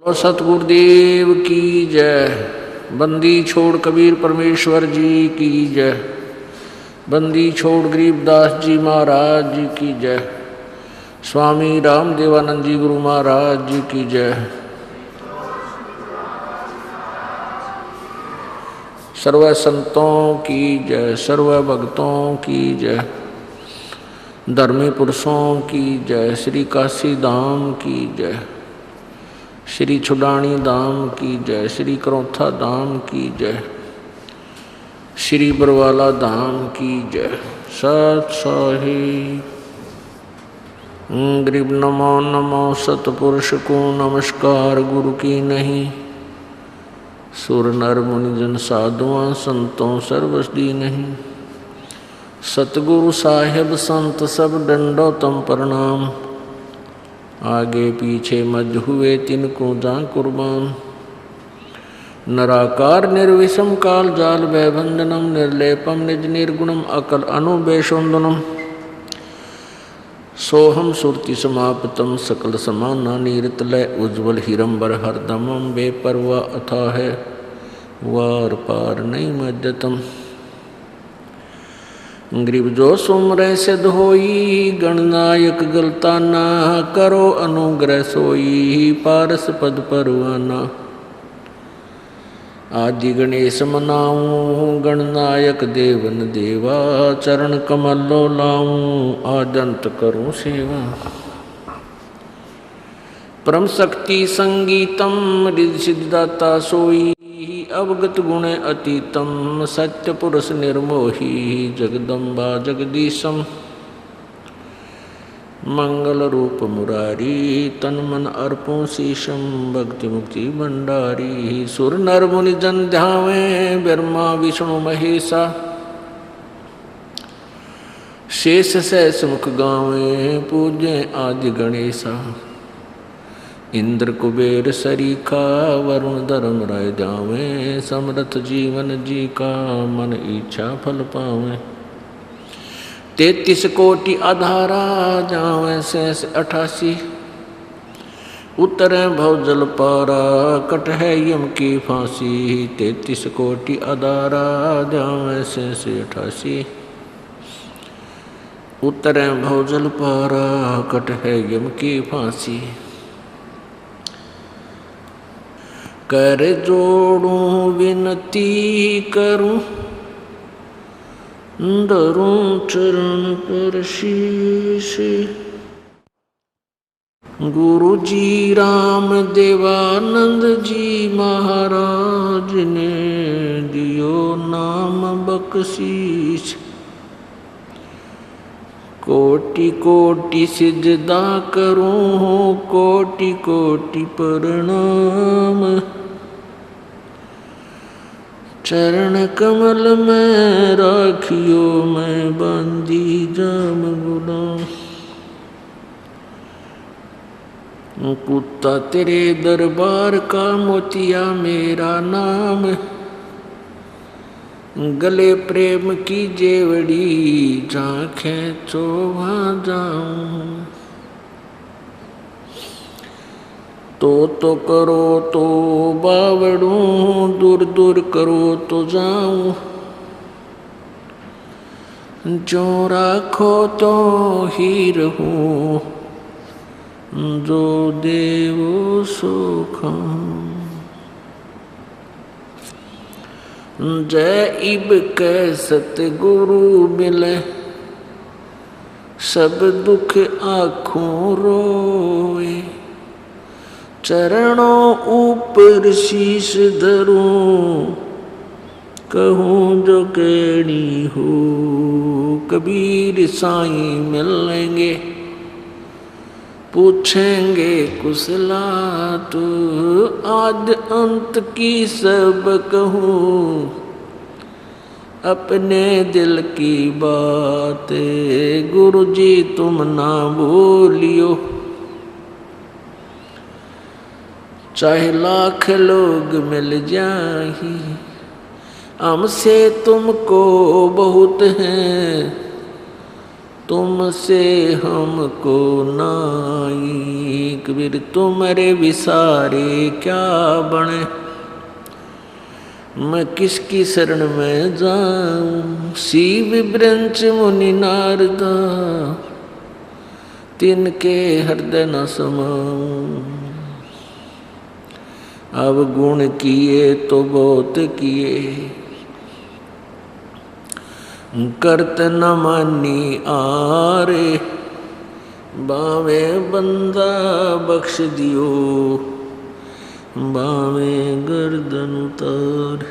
सतगुरुदेव की जय। बंदी छोड़ कबीर परमेश्वर जी की जय। बंदी छोड़ गरीबदास जी महाराज जी की जय। स्वामी रामदेवानंद जी गुरु महाराज जी की जय। सर्व संतों की जय, सर्व भक्तों की जय, धर्मी पुरुषों की जय, श्री काशी धाम की जय, श्री छुडानी धाम की जय, श्री करौथा धाम की जय, श्री बरवाला धाम की जय। सत साहिब गरीब नमो नमो सतपुरुष को नमस्कार गुरु की नहीं। सुर नर मुनि जन साधुआं संतों सर्वसदी नहीं। सतगुरु साहेब संत सब दंडोतम प्रणाम। आगे पीछे मज हुए तिनको जा कुर्बान। नराकार निर्विषम काल जाल वैभंजनम निर्लेपम निज निर्गुणम अकल अनुबेशोन्दनम। सोहम सुरति समाप्तम सकल समाना नीरतलय उज्ज्वल हिरंबर हरदमम बेपरवा अथा है वार पार नहीं मज्जतम। गरीब जो सुमरे सिद्ध होई गणनायक गलता ना करो अनुग्रह सोई पारस पद परवाना। आदि गणेश मनाऊं गणनायक देवन देवा चरण कमलो लाऊं आदंत करूं सेवा। परम शक्ति संगीतम रिद्धि सिद्धाता सोई अवगत गुण अतीतम सत्य पुरुष निर्मोही जगदम्बा जगदीशम। मंगल रूप मुरारी तन मन अर्पों शीशम भक्ति मुक्ति भंडारी। सुर नर मुनि जन ध्यावे ब्रह्मा विष्णु महेशा शेष सहस मुख गावे पूजे आदि गणेशा। इंद्र कुबेर सरीखा वरुण धर्म राय जावे समरथ जीवन जी का मन इच्छा फल पावे। 33 कोटि आधारा जावे शेष 88 उतरे भव जल पारा कट है यम की फांसी। 33 कोटि आधारा जावे शेष 88 उतरे भव जल पारा कट है यम की फांसी। कर जोड़ूं विनती करूं धरूं चरण पर शीश। गुरु जी राम देवानंद जी महाराज ने दियो नाम बख्शीश। कोटि कोटि सिजदा करूं कोटि कोटि प्रणाम। चरण कमल में राखियो मैं बंदी जाम गुलाम। कुत्ता तेरे दरबार का मोतिया मेरा नाम। गले प्रेम की जेवड़ी झांखें तो वहाँ जाऊं। तो करो तो बावड़ूं दूर दूर करो तो जाऊं। जो राखो तो ही रहूं जो देवो सो खाऊं। जय इब के सतगुरु मिले सब दुख आँखों रोए। चरणों ऊपर शीश धरूं कहूँ जो केड़ी हो। कबीर साईं मिलेंगे पूछेंगे कुशलात आद अंत की सब कहूँ। अपने दिल की बात गुरु जी तुम ना भूलियो। चाहे लाख लोग मिल जाए हमसे तुमको बहुत हैं। तुमसे हमको नाई। कबीर तुम्हारे विसारे क्या बने, मैं किसकी शरण में जाऊं। शिव ब्रंच मुनि नारदा, तिनके हृदय न समाऊं। अब गुण किए तो बहुत किए, करत न मानी आरे। बावे बंदा बख्श दियो, बावे गर्दन उतार।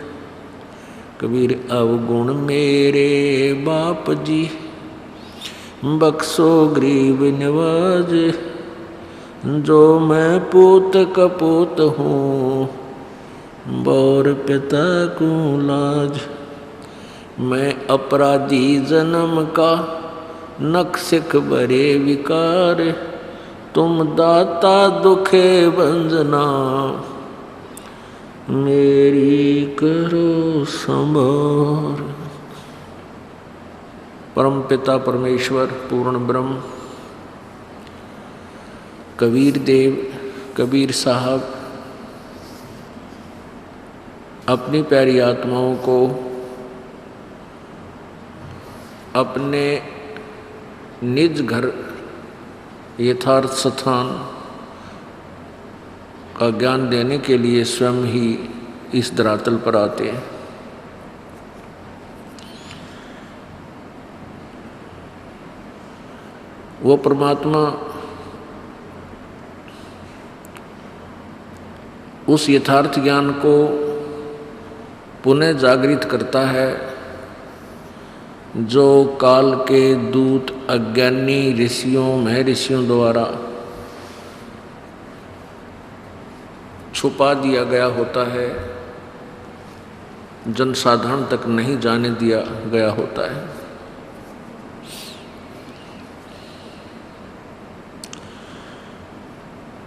कबीर अवगुण मेरे बाप जी, बख्शो गरीब नवाज। जो मैं पूत कपूत हूँ, बौर पिता को लाज। मैं अपराधी जन्म का, नख सिख भरे विकार। तुम दाता दुखे बंजना, मेरी करो संभार। परम पिता परमेश्वर पूर्ण ब्रह्म कबीर देव कबीर साहब अपनी प्यारी आत्माओं को अपने निज घर यथार्थ स्थान का ज्ञान देने के लिए स्वयं ही इस धरातल पर आते हैं। वो परमात्मा उस यथार्थ ज्ञान को पुनः जागृत करता है जो काल के दूत अज्ञानी ऋषियों महर्षियों द्वारा छुपा दिया गया होता है, जनसाधारण तक नहीं जाने दिया गया होता है।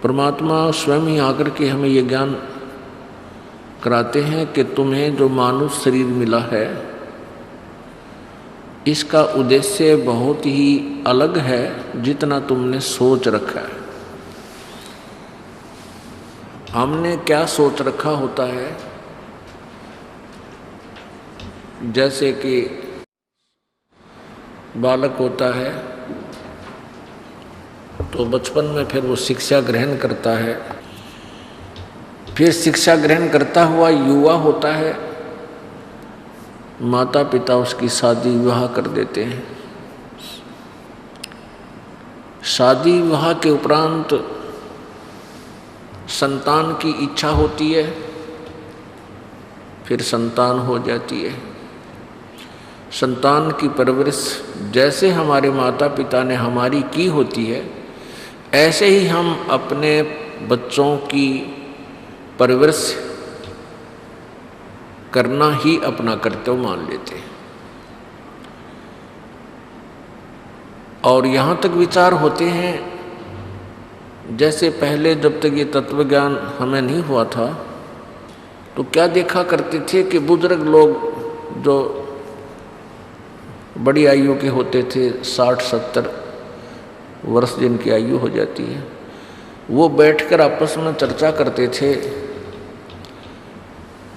परमात्मा स्वयं ही आकर के हमें ये ज्ञान कराते हैं कि तुम्हें जो मानव शरीर मिला है, इसका उद्देश्य बहुत ही अलग है जितना तुमने सोच रखा है। हमने क्या सोच रखा होता है, जैसे कि बालक होता है तो बचपन में फिर वो शिक्षा ग्रहण करता है, फिर शिक्षा ग्रहण करता हुआ युवा होता है, माता पिता उसकी शादी विवाह कर देते हैं। शादी विवाह के उपरांत संतान की इच्छा होती है, फिर संतान हो जाती है। संतान की परवरिश जैसे हमारे माता पिता ने हमारी की होती है, ऐसे ही हम अपने बच्चों की परवरिश करना ही अपना कर्तव्य मान लेते हैं। और यहाँ तक विचार होते हैं, जैसे पहले जब तक ये तत्व ज्ञान हमें नहीं हुआ था तो क्या देखा करते थे कि बुजुर्ग लोग जो बड़ी आयु के होते थे, 60-70 वर्ष जिनकी आयु हो जाती है, वो बैठकर आपस में चर्चा करते थे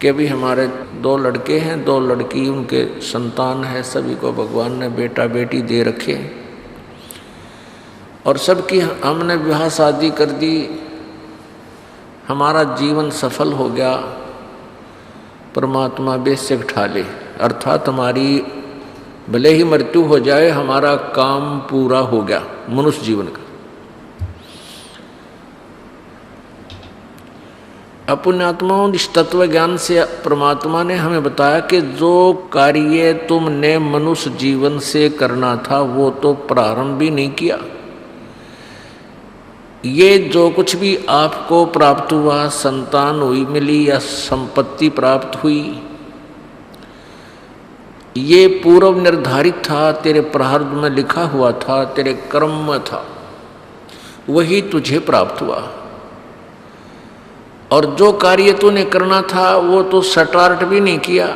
कि अभी हमारे 2 लड़के हैं, 2 लड़की, उनके संतान है, सभी को भगवान ने बेटा बेटी दे रखे और सबकी हमने विवाह शादी कर दी, हमारा जीवन सफल हो गया, परमात्मा बेशक ठा ले, अर्थात हमारी भले ही मृत्यु हो जाए, हमारा काम पूरा हो गया मनुष्य जीवन का। अपुण्यात्माओं, इस तत्व ज्ञान से परमात्मा ने हमें बताया कि जो कार्य तुमने मनुष्य जीवन से करना था वो तो प्रारंभ भी नहीं किया। ये जो कुछ भी आपको प्राप्त हुआ, संतान हुई मिली या संपत्ति प्राप्त हुई, ये पूर्व निर्धारित था, तेरे प्रारब्ध में लिखा हुआ था, तेरे कर्म में था, वही तुझे प्राप्त हुआ। और जो कार्य तूने करना था वो तो स्टार्ट भी नहीं किया,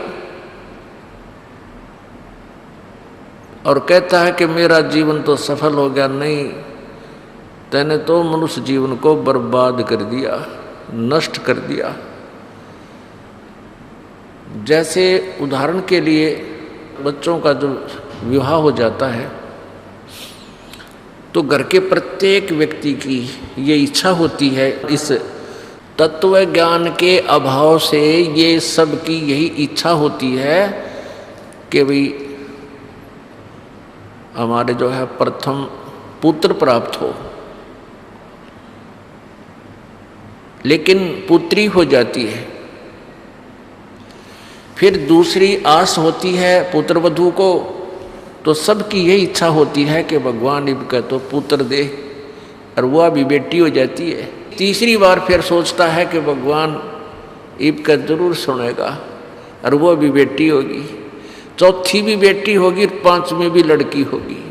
और कहता है कि मेरा जीवन तो सफल हो गया। नहीं, तैने तो मनुष्य जीवन को बर्बाद कर दिया, नष्ट कर दिया। जैसे उदाहरण के लिए बच्चों का जो विवाह हो जाता है तो घर के प्रत्येक व्यक्ति की ये इच्छा होती है, इस तत्व ज्ञान के अभाव से ये सब की यही इच्छा होती है कि भाई हमारे जो है प्रथम पुत्र प्राप्त हो, लेकिन पुत्री हो जाती है। फिर दूसरी आस होती है पुत्र वधू को, तो सबकी यही इच्छा होती है कि भगवान इनका तो पुत्र दे, और वह भी बेटी हो जाती है। तीसरी बार फिर सोचता है कि भगवान इनका जरूर सुनेगा, और वह भी बेटी होगी, चौथी भी बेटी होगी, पांचवीं भी लड़की होगी,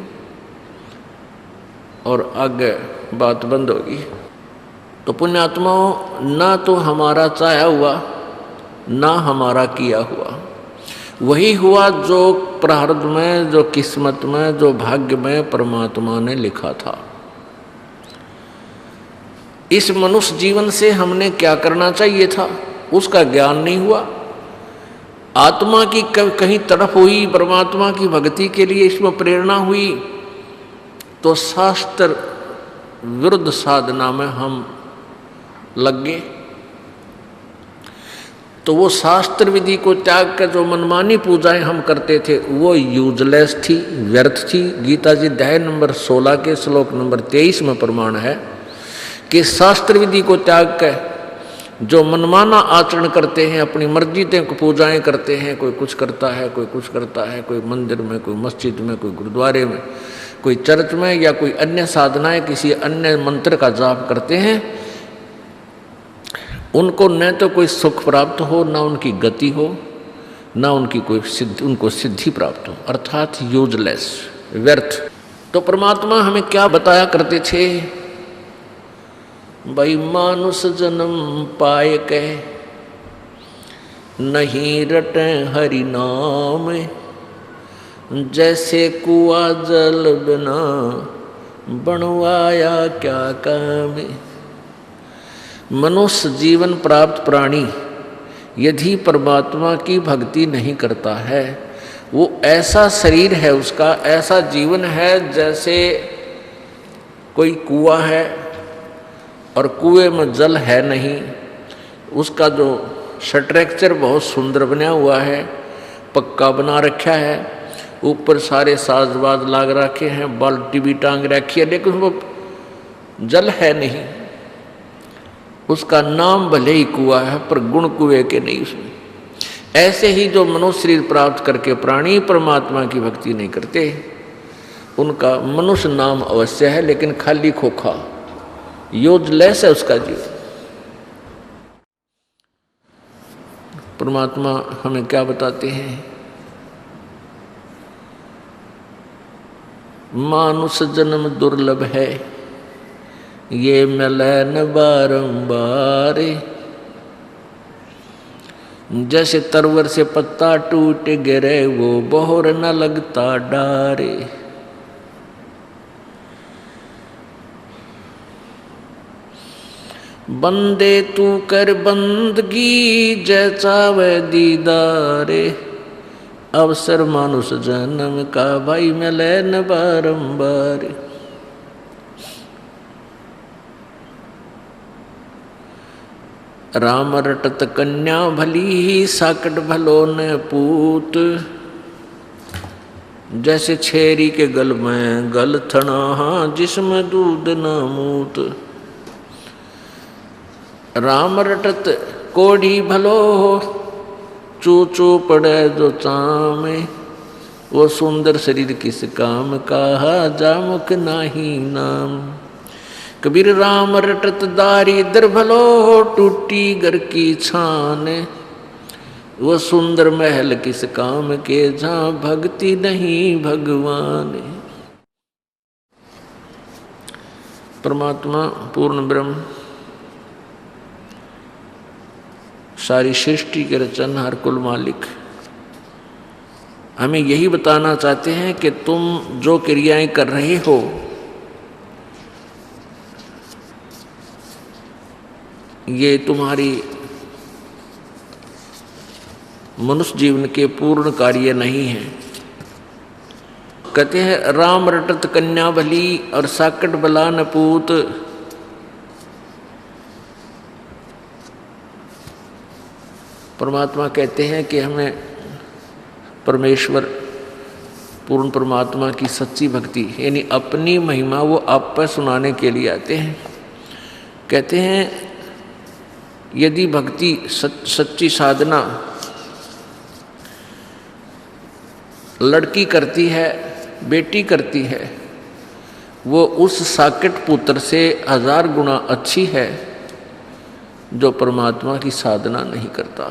और आगे बात बंद होगी। तो पुण्यात्माओं, ना तो हमारा चाहा हुआ ना हमारा किया हुआ, वही हुआ जो प्रारब्ध में, जो किस्मत में, जो भाग्य में परमात्मा ने लिखा था। इस मनुष्य जीवन से हमने क्या करना चाहिए था, उसका ज्ञान नहीं हुआ। आत्मा की कहीं तड़प हुई, परमात्मा की भक्ति के लिए इसमें प्रेरणा हुई, तो शास्त्र विरुद्ध साधना में हम लग गए। तो वो शास्त्र विधि को त्याग कर जो मनमानी पूजाएं हम करते थे वो यूजलेस थी, व्यर्थ थी। गीता जी अध्याय नंबर 16 के श्लोक नंबर 23 में प्रमाण है कि शास्त्र विधि को त्याग कर जो मनमाना आचरण करते हैं, अपनी मर्जी से पूजाएं करते हैं, कोई कुछ करता है, कोई कुछ करता है, कोई मंदिर में, कोई मस्जिद में, कोई गुरुद्वारे में, कोई चर्च में, या कोई अन्य साधनाएं, किसी अन्य मंत्र का जाप करते हैं, उनको न तो कोई सुख प्राप्त हो, ना उनकी गति हो, ना उनकी कोई सिद्धि, उनको सिद्धि प्राप्त हो, अर्थात यूजलेस, व्यर्थ। तो परमात्मा हमें क्या बताया करते थे, भाई मानुष जन्म पाए कह नहीं रटे हरि नाम, जैसे कुआ जल बिना बनवाया क्या काम। मनुष्य जीवन प्राप्त प्राणी यदि परमात्मा की भक्ति नहीं करता है, वो ऐसा शरीर है उसका, ऐसा जीवन है जैसे कोई कुआं है और कुएं में जल है नहीं। उसका जो स्ट्रक्चर बहुत सुंदर बना हुआ है, पक्का बना रखा है, ऊपर सारे साजबाज लाग रखे हैं, बाल्टी भी टांग रखी है, लेकिन वो जल है नहीं। उसका नाम भले ही कुआं है पर गुण कुएं के नहीं उसमें। ऐसे ही जो मनुष्य शरीर प्राप्त करके प्राणी परमात्मा की भक्ति नहीं करते, उनका मनुष्य नाम अवश्य है लेकिन खाली खोखा, यूजलेस है उसका जीवन। परमात्मा हमें क्या बताते हैं, मानुष जन्म दुर्लभ है, ये मिलन बारंबार, जैसे तरवर से पत्ता टूट गिरे वो बोहर न लगता डारे। बंदे तू कर बंदगी जैसा वह दीदारे, अवसर मानुष जन्म का भाई मिलन बारंबार। राम रटत कन्या भली साकट भलो न पूत, जैसे छेरी के गल में गल थना जिसमें दूध न मूत। राम रटत कोढ़ी भलो हो, चू चू पड़े जो चामे, वो सुंदर शरीर किस काम का जामुख नाही नाम। कबीर राम रटत दारिद्र भलो हो, टूटी घर की छान, वो सुंदर महल किस काम के जहाँ भक्ति नहीं भगवान। परमात्मा पूर्ण ब्रह्म सारी सृष्टि के रचनहार कुल मालिक हमें यही बताना चाहते हैं कि तुम जो क्रियाएं कर रहे हो ये तुम्हारी मनुष्य जीवन के पूर्ण कार्य नहीं है। कहते हैं राम रटत कन्या भली और साकट बला न पूत। परमात्मा कहते हैं कि हमें परमेश्वर पूर्ण परमात्मा की सच्ची भक्ति यानी अपनी महिमा वो आप पर सुनाने के लिए आते हैं। कहते हैं यदि भक्ति सच्ची साधना लड़की करती है, बेटी करती है, वो उस साकेत पुत्र से 1000 गुना अच्छी है जो परमात्मा की साधना नहीं करता।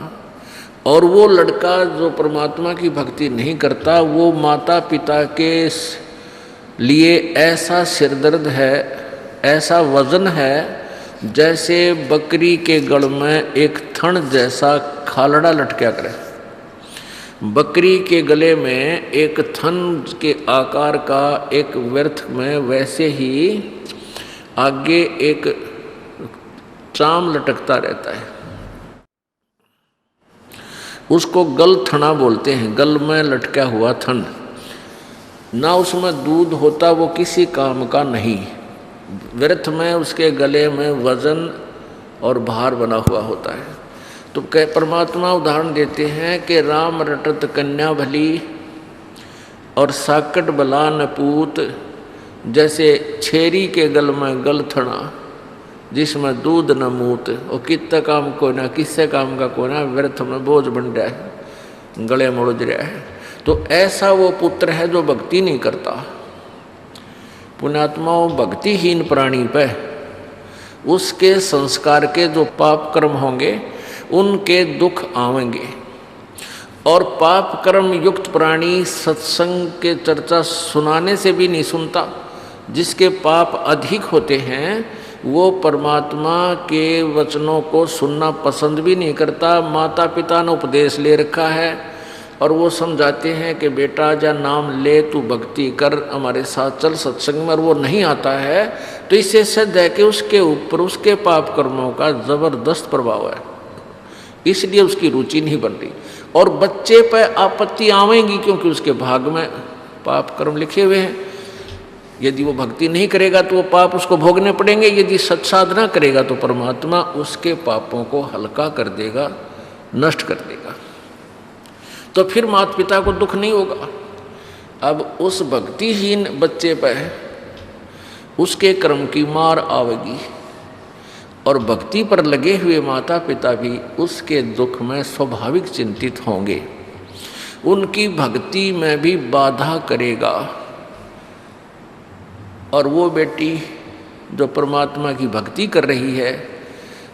और वो लड़का जो परमात्मा की भक्ति नहीं करता वो माता पिता के लिए ऐसा सिरदर्द है, ऐसा वजन है जैसे बकरी के गल में एक थन जैसा खालड़ा लटका करे। बकरी के गले में एक थन के आकार का एक व्यर्थ में वैसे ही आगे एक चाम लटकता रहता है। उसको गल थना बोलते हैं, गल में लटका हुआ थन। ना उसमें दूध होता, वो किसी काम का नहीं। व्यर्थ में उसके गले में वजन और भार बना हुआ होता है। तो परमात्मा उदाहरण देते हैं कि राम रटत कन्या भली और साकट बला न पूत। जैसे छेरी के गल में गल थना जिसमें दूध न मूत। और कितना काम को ना, किससे काम का को ना, व्यर्थ में बोझ बन रहा है, गले में उलझ रहा है। तो ऐसा वो पुत्र है जो भक्ति नहीं करता। पुण्यात्माओं, भक्तिहीन प्राणी पे उसके संस्कार के जो पाप कर्म होंगे उनके दुख आवेंगे। और पाप कर्म युक्त प्राणी सत्संग के चर्चा सुनाने से भी नहीं सुनता। जिसके पाप अधिक होते हैं वो परमात्मा के वचनों को सुनना पसंद भी नहीं करता। माता पिता ने उपदेश ले रखा है और वो समझाते हैं कि बेटा जा नाम ले, तू भक्ति कर, हमारे साथ चल सत्संग में, और वो नहीं आता है तो इससे सिद्ध है कि उसके ऊपर उसके पाप कर्मों का जबरदस्त प्रभाव है, इसलिए उसकी रुचि नहीं बन रही। और बच्चे पर आपत्ति आवेंगी क्योंकि उसके भाग में पाप कर्म लिखे हुए हैं। यदि वो भक्ति नहीं करेगा तो वो पाप उसको भोगने पड़ेंगे। यदि सत्साधना करेगा तो परमात्मा उसके पापों को हल्का कर देगा, नष्ट कर देगा। तो फिर माता पिता को दुख नहीं होगा। अब उस भक्तिहीन बच्चे पर उसके कर्म की मार आवेगी और भक्ति पर लगे हुए माता पिता भी उसके दुख में स्वाभाविक चिंतित होंगे, उनकी भक्ति में भी बाधा करेगा। और वो बेटी जो परमात्मा की भक्ति कर रही है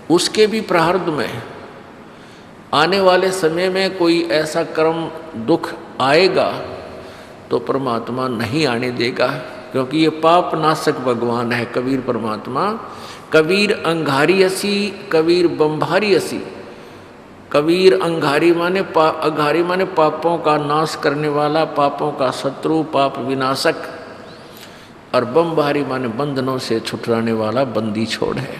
उसके भी प्रारब्ध में आने वाले समय में कोई ऐसा कर्म दुख आएगा तो परमात्मा नहीं आने देगा, क्योंकि ये पाप नाशक भगवान है कबीर परमात्मा। कबीर अंगारी असी, कबीर बम्भारी असी। कबीर अंगारी माने पापों का नाश करने वाला, पापों का शत्रु, पाप विनाशक। और बम्भारी माने बंधनों से छुटराने वाला, बंदी छोड़ है।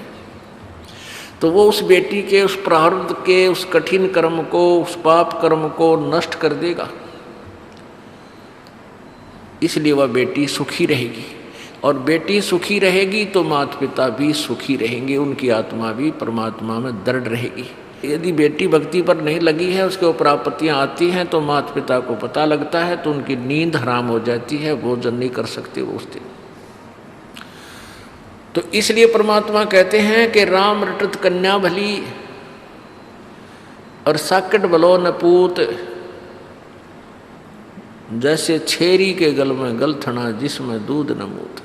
तो वो उस बेटी के उस प्रारब्ध के उस कठिन कर्म को, उस पाप कर्म को नष्ट कर देगा। इसलिए वह बेटी सुखी रहेगी। और बेटी सुखी रहेगी तो माता पिता भी सुखी रहेंगे, उनकी आत्मा भी परमात्मा में दृढ़ रहेगी। यदि बेटी भक्ति पर नहीं लगी है, उसके ऊपर आपत्तियाँ आती हैं तो माता पिता को पता लगता है तो उनकी नींद हराम हो जाती है, भोजन नहीं कर सकते वो उस दिन। तो इसलिए परमात्मा कहते हैं कि राम रटत कन्या भली और साकट बलो न पूत। जैसे छेरी के गल में गल थना जिसमें दूध न मूत।